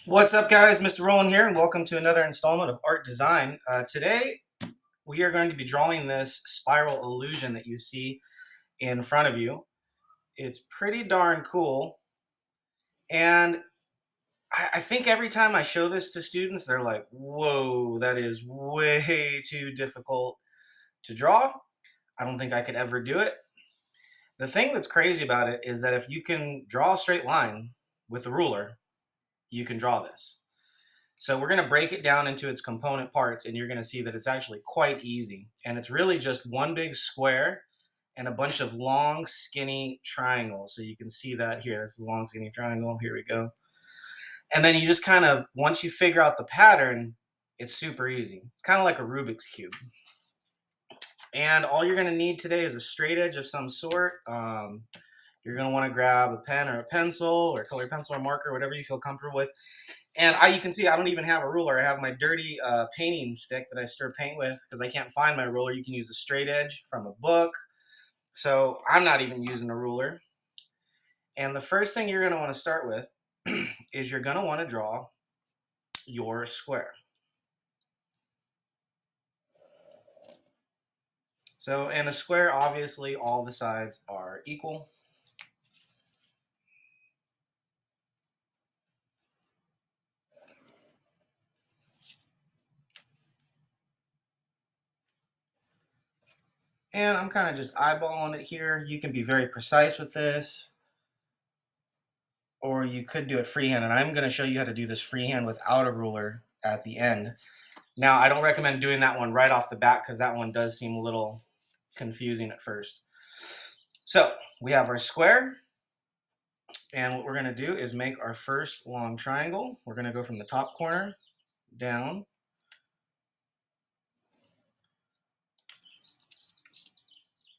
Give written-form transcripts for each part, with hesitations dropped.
What's up, guys? Mr. Roland here, and welcome to another installment of Art Design. Today, we are going to be drawing this spiral illusion that you see in front of you. It's pretty darn cool, and I think every time I show this to students, they're like, whoa, that is way too difficult to draw. I don't think I could ever do it. The thing that's crazy about it is that if you can draw a straight line with a ruler, you can draw this. So we're going to break it down into its component parts, and you're going to see that it's actually quite easy. And it's really just one big square and a bunch of long, skinny triangles. So you can see that here. This is a long, skinny triangle. Here we go. And then you just kind of, once you figure out the pattern, it's super easy. It's kind of like a Rubik's Cube. And all you're going to need today is a straight edge of some sort. You're going to want to grab a pen or a pencil or colored pencil or marker, whatever you feel comfortable with. And you can see I don't even have a ruler. I have my dirty painting stick that I stir paint with because I can't find my ruler. You can use a straight edge from a book. So I'm not even using a ruler. And the first thing you're going to want to start with is you're going to want to draw your square. So in a square, obviously, all the sides are equal. And I'm kind of just eyeballing it here. You can be very precise with this, or you could do it freehand. And I'm going to show you how to do this freehand without a ruler at the end. Now, I don't recommend doing that one right off the bat because that one does seem a little confusing at first. So we have our square, and what we're going to do is make our first long triangle. We're going to go from the top corner down.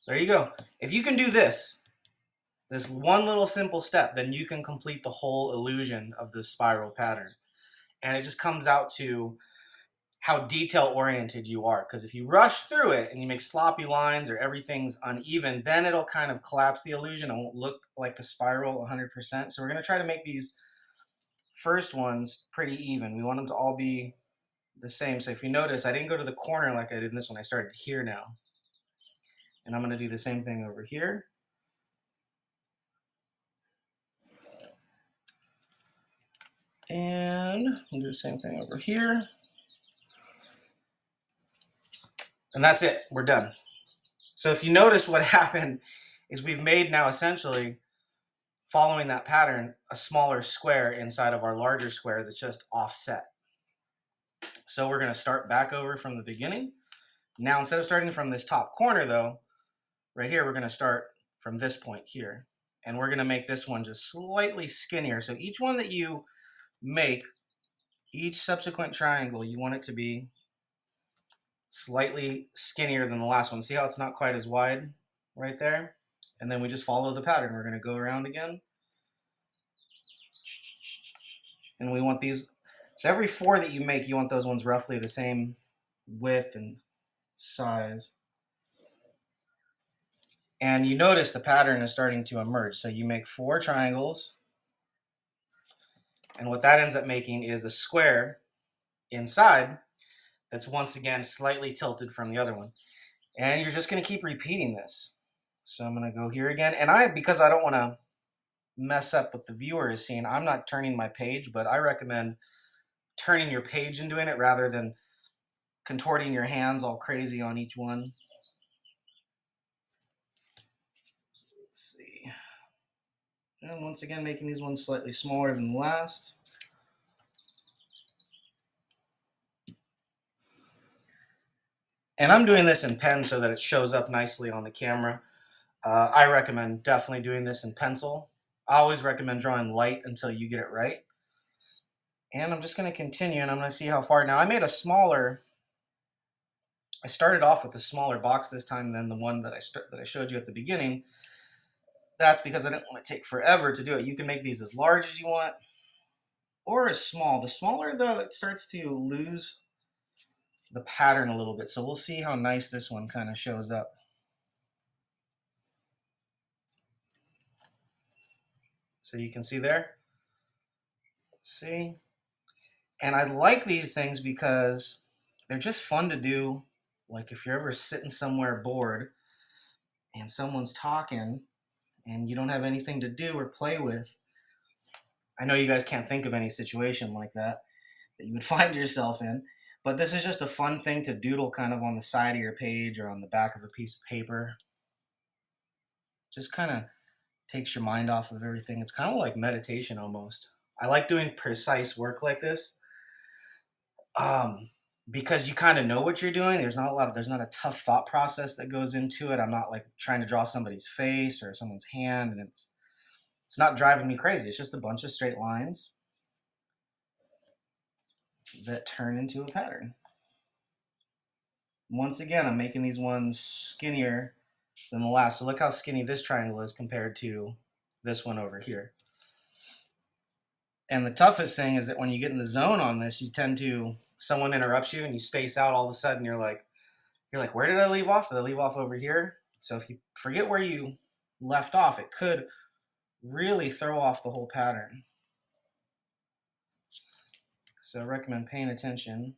There you go. If you can do this one little simple step, then you can complete the whole illusion of the spiral pattern. And it just comes out to how detail oriented you are, because if you rush through it and you make sloppy lines or everything's uneven, then it'll kind of collapse the illusion and won't look like the spiral 100%. So we're going to try to make these first ones pretty even. We want them to all be the same. So if you notice, I didn't go to the corner like I did in this one. I started here now. And I'm going to do the same thing over here. And we'll do the same thing over here. And that's it. We're done. So if you notice, what happened is we've made now essentially, following that pattern, a smaller square inside of our larger square that's just offset. So we're going to start back over from the beginning. Now, instead of starting from this top corner, though, right here, we're going to start from this point here. And we're going to make this one just slightly skinnier. So each one that you make, each subsequent triangle, you want it to be slightly skinnier than the last one. See how it's not quite as wide right there? And then we just follow the pattern. We're going to go around again. And we want these, so every four that you make, you want those ones roughly the same width and size. And you notice the pattern is starting to emerge. So you make four triangles, and what that ends up making is a square inside that's once again slightly tilted from the other one. And you're just going to keep repeating this. So I'm going to go here again. And because I don't want to mess up what the viewer is seeing, I'm not turning my page, but I recommend turning your page and doing it rather than contorting your hands all crazy on each one. So let's see. And once again, making these ones slightly smaller than the last. And I'm doing this in pen so that it shows up nicely on the camera. I recommend definitely doing this in pencil. I always recommend drawing light until you get it right. And I'm just going to continue, and I'm going to see how far. Now, I started off with a smaller box this time than the one that I showed you at the beginning. That's because I didn't want to take forever to do it. You can make these as large as you want or as small. The smaller, though, it starts to lose the pattern a little bit. So we'll see how nice this one kind of shows up. So you can see there. Let's see. And I like these things because they're just fun to do. Like if you're ever sitting somewhere bored and someone's talking and you don't have anything to do or play with. I know you guys can't think of any situation like that you would find yourself in, but this is just a fun thing to doodle kind of on the side of your page or on the back of a piece of paper. Just kind of takes your mind off of everything. It's kind of like meditation almost. I like doing precise work like this um, because you kind of know what you're doing. There's not a tough thought process that goes into it. I'm not like trying to draw somebody's face or someone's hand, and it's not driving me crazy. It's just a bunch of straight lines that turn into a pattern. Once again, I'm making these ones skinnier than the last. So look how skinny this triangle is compared to this one over here. And the toughest thing is that when you get in the zone on this, you tend to, someone interrupts you and you space out, all of a sudden you're like, where did I leave off? Did I leave off over here? So if you forget where you left off, it could really throw off the whole pattern. So I recommend paying attention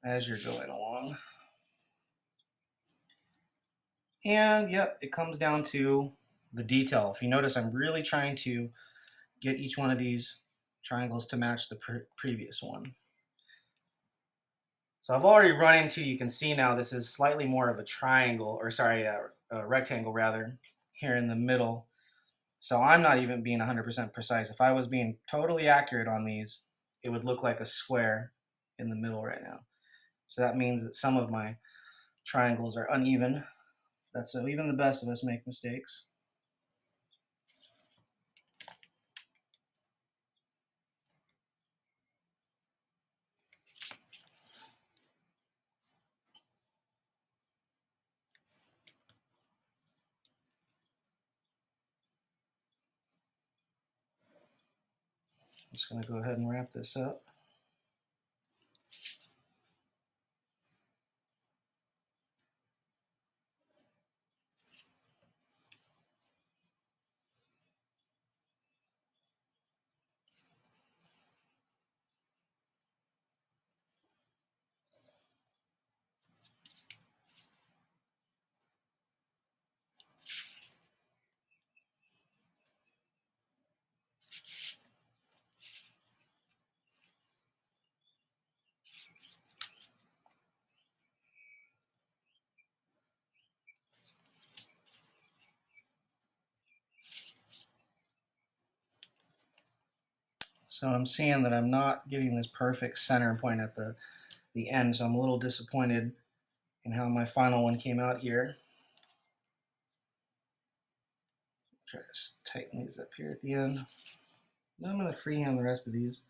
as you're going along. And yep, it comes down to the detail. If you notice, I'm really trying to get each one of these triangles to match the previous one. So I've already run into, you can see now this is slightly more of a triangle, or sorry, a rectangle rather, here in the middle. So I'm not even being 100% precise. If I was being totally accurate on these, it would look like a square in the middle right now. So that means that some of my triangles are uneven. That's so even the best of us make mistakes. I'm just going to go ahead and wrap this up. So I'm seeing that I'm not getting this perfect center point at the end, so I'm a little disappointed in how my final one came out here. Try to tighten these up here at the end. Then I'm going to freehand the rest of these.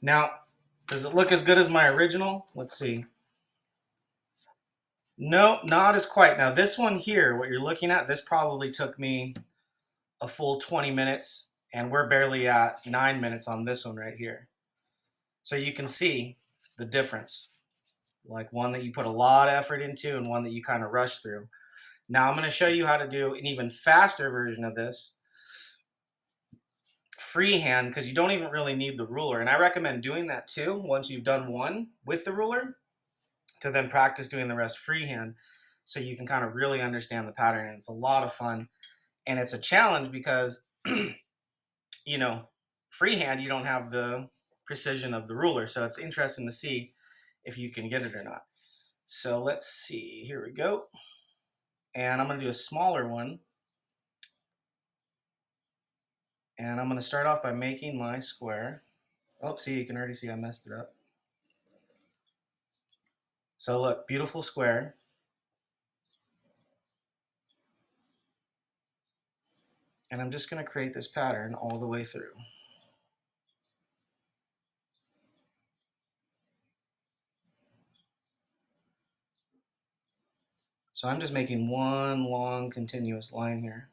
Now, does it look as good as my original? Let's see. No, not as quite. Now this one here, what you're looking at, this probably took me a full 20 minutes, and we're barely at 9 minutes on this one right here. So you can see the difference, like one that you put a lot of effort into and one that you kind of rush through. Now I'm going to show you how to do an even faster version of this freehand, because you don't even really need the ruler. And I recommend doing that too once you've done one with the ruler, to then practice doing the rest freehand so you can kind of really understand the pattern. And it's a lot of fun. And it's a challenge because, you know, freehand, you don't have the precision of the ruler. So it's interesting to see if you can get it or not. So let's see. Here we go. And I'm going to do a smaller one. And I'm going to start off by making my square. Oh, see, you can already see I messed it up. So look, beautiful square. And I'm just going to create this pattern all the way through. So I'm just making one long continuous line here.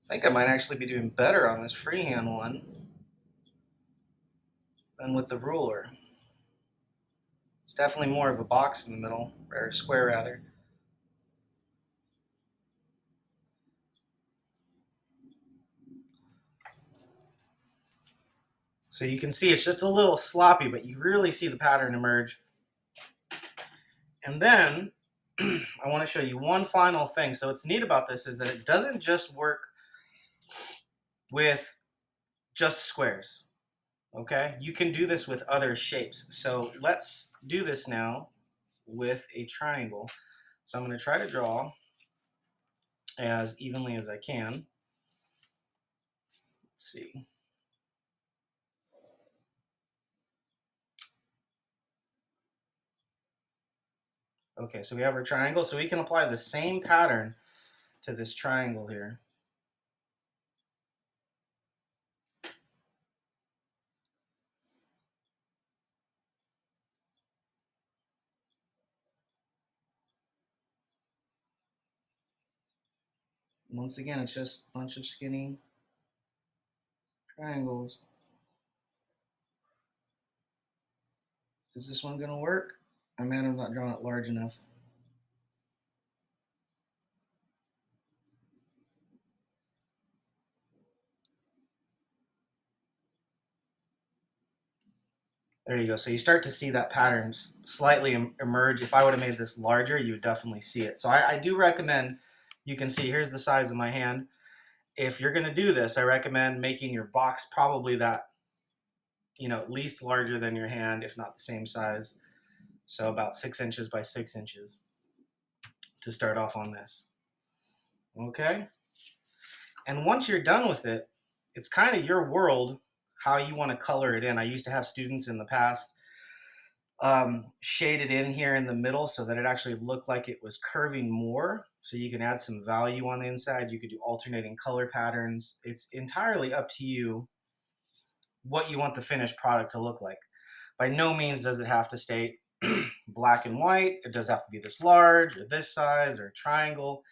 I think I might actually be doing better on this freehand one than with the ruler. It's definitely more of a box in the middle, or a square rather. So you can see it's just a little sloppy, but you really see the pattern emerge. And then I want to show you one final thing. So what's neat about this is that it doesn't just work with just squares. Okay, you can do this with other shapes. So let's do this now with a triangle. So I'm going to try to draw as evenly as I can. Let's see. Okay, so we have our triangle. So we can apply the same pattern to this triangle here. Once again, it's just a bunch of skinny triangles. Is this one going to work? I might have not drawn it large enough. There you go. So you start to see that pattern slightly emerge. If I would have made this larger, you would definitely see it. So I do recommend, you can see here's the size of my hand. If you're going to do this, I recommend making your box probably that, at least larger than your hand, if not the same size. So about 6 inches by 6 inches to start off on this. Okay? And once you're done with it, it's kind of your world how you want to color it in. I used to have students in the past shade it in here in the middle so that it actually looked like it was curving more. So you can add some value on the inside. You could do alternating color patterns. It's entirely up to you what you want the finished product to look like. By no means does it have to stay black and white. It does have to be this large or this size or triangle.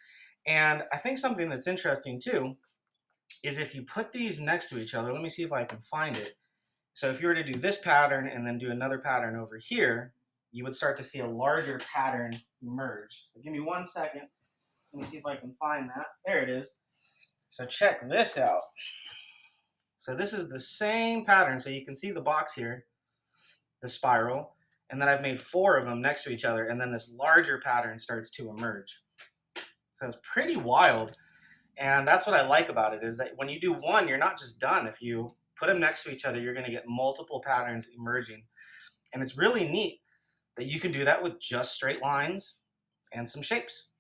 And I think something that's interesting too is if you put these next to each other, let me see if I can find it. So if you were to do this pattern and then do another pattern over here, you would start to see a larger pattern emerge. So give me 1 second. Let me see if I can find that. There it is. So check this out. So this is the same pattern. So you can see the box here, the spiral, and then I've made 4 of them next to each other, and then this larger pattern starts to emerge. So it's pretty wild. And that's what I like about it, is that when you do one, you're not just done. If you put them next to each other, you're going to get multiple patterns emerging. And it's really neat that you can do that with just straight lines and some shapes.